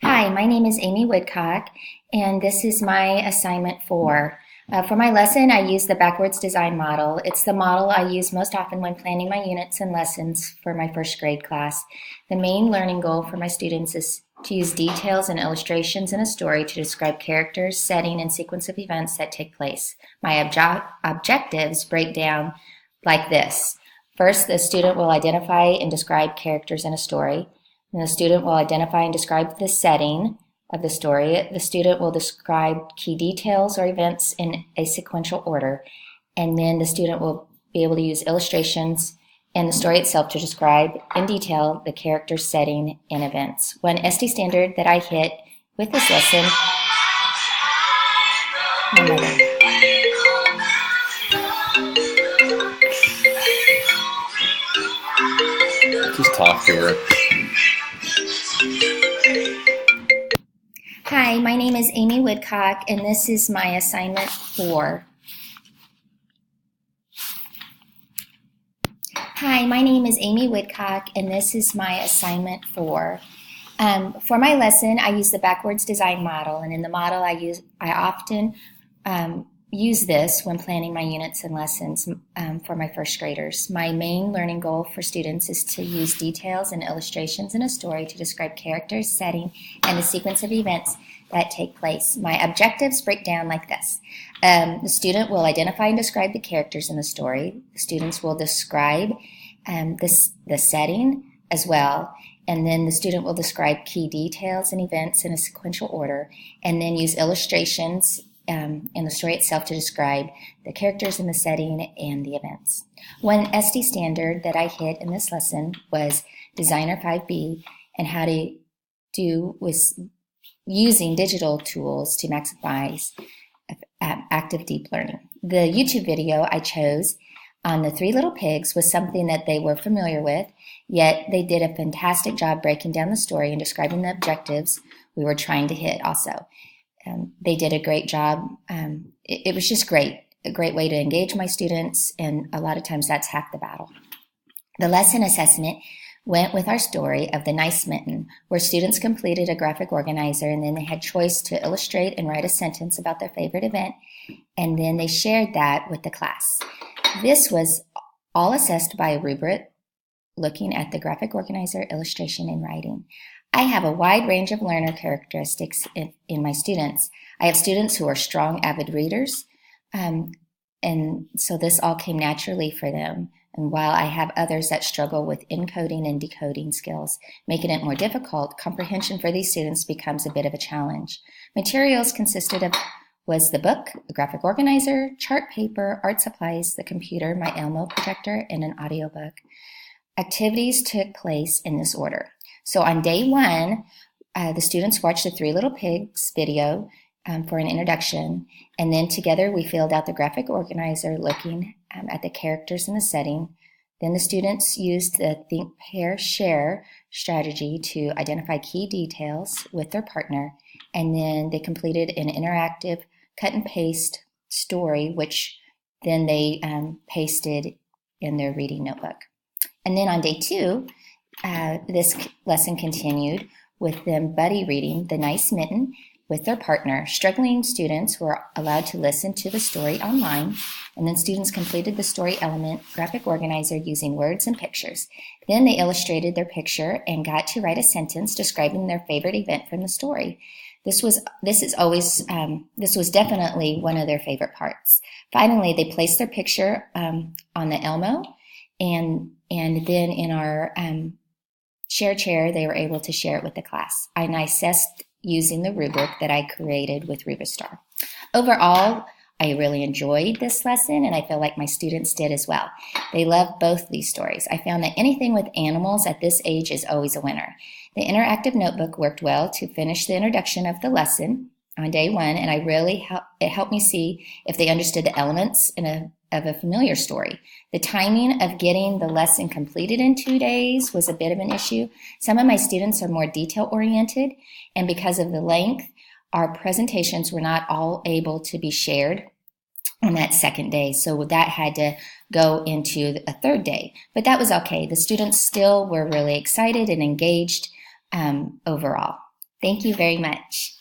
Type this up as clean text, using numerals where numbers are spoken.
Hi, my name is Amy Woodcock, and this is my assignment 4. For my lesson, I use the backwards design model. It's the model I use most often when planning my units and lessons for my first grade class. The main learning goal for my students is to use details and illustrations in a story to describe characters, setting, and sequence of events that take place. My objectives break down like this. First, the student will identify and describe characters in a story. And the student will identify and describe the setting of the story. The student will describe key details or events in a sequential order. And then the student will be able to use illustrations and the story itself to describe in detail the character, setting, and events. One SD standard that I hit with this lesson, my mother. Just talk to her. Hi, my name is Amy Woodcock, and this is my assignment 4. Hi, my name is Amy Woodcock, and this is my assignment 4. For my lesson, I use the backwards design model, and in the model, I often use this when planning my units and lessons for my first graders. My main learning goal for students is to use details and illustrations in a story to describe characters, setting, and the sequence of events that take place. My objectives break down like this. The student will identify and describe the characters in the story. The students will describe the setting as well. And then the student will describe key details and events in a sequential order, and then use illustrations in the story itself to describe the characters in the setting and the events. One SD standard that I hit in this lesson was Designer 5B and how to do with using digital tools to maximize active deep learning. The YouTube video I chose on the Three Little Pigs was something that they were familiar with, yet they did a fantastic job breaking down the story and describing the objectives we were trying to hit also. They did a great job. It was just great, a great way to engage my students, and a lot of times that's half the battle. The lesson assessment went with our story of The Nice Mitten, where students completed a graphic organizer, and then they had choice to illustrate and write a sentence about their favorite event, and then they shared that with the class. This was all assessed by a rubric looking at the graphic organizer, illustration, and writing. I have a wide range of learner characteristics in my students. I have students who are strong, avid readers, and so this all came naturally for them. And while I have others that struggle with encoding and decoding skills, making it more difficult, comprehension for these students becomes a bit of a challenge. Materials was the book, a graphic organizer, chart paper, art supplies, the computer, my Elmo projector, and an audiobook. Activities took place in this order. So on day 1, the students watched the Three Little Pigs video for an introduction, and then together we filled out the graphic organizer looking at the characters and the setting. Then the students used the Think, Pair, Share strategy to identify key details with their partner, and then they completed an interactive cut and paste story, which then they pasted in their reading notebook. And then on day 2, this lesson continued with them buddy reading The Nice Mitten with their partner. Struggling students were allowed to listen to the story online, and then students completed the story element graphic organizer using words and pictures. Then they illustrated their picture and got to write a sentence describing their favorite event from the story. This was definitely one of their favorite parts. Finally, they placed their picture on the Elmo, and then in our share chair, they were able to share it with the class. I assessed using the rubric that I created with Rubistar. Overall, I really enjoyed this lesson, and I feel like my students did as well. They loved both these stories. I found that anything with animals at this age is always a winner. The interactive notebook worked well to finish the introduction of the lesson on day 1, and it helped me see if they understood the elements of a familiar story. The timing of getting the lesson completed in 2 days was a bit of an issue. Some of my students are more detail-oriented, and because of the length, our presentations were not all able to be shared on that second day, so that had to go into a third day. But that was okay. The students still were really excited and engaged overall. Thank you very much.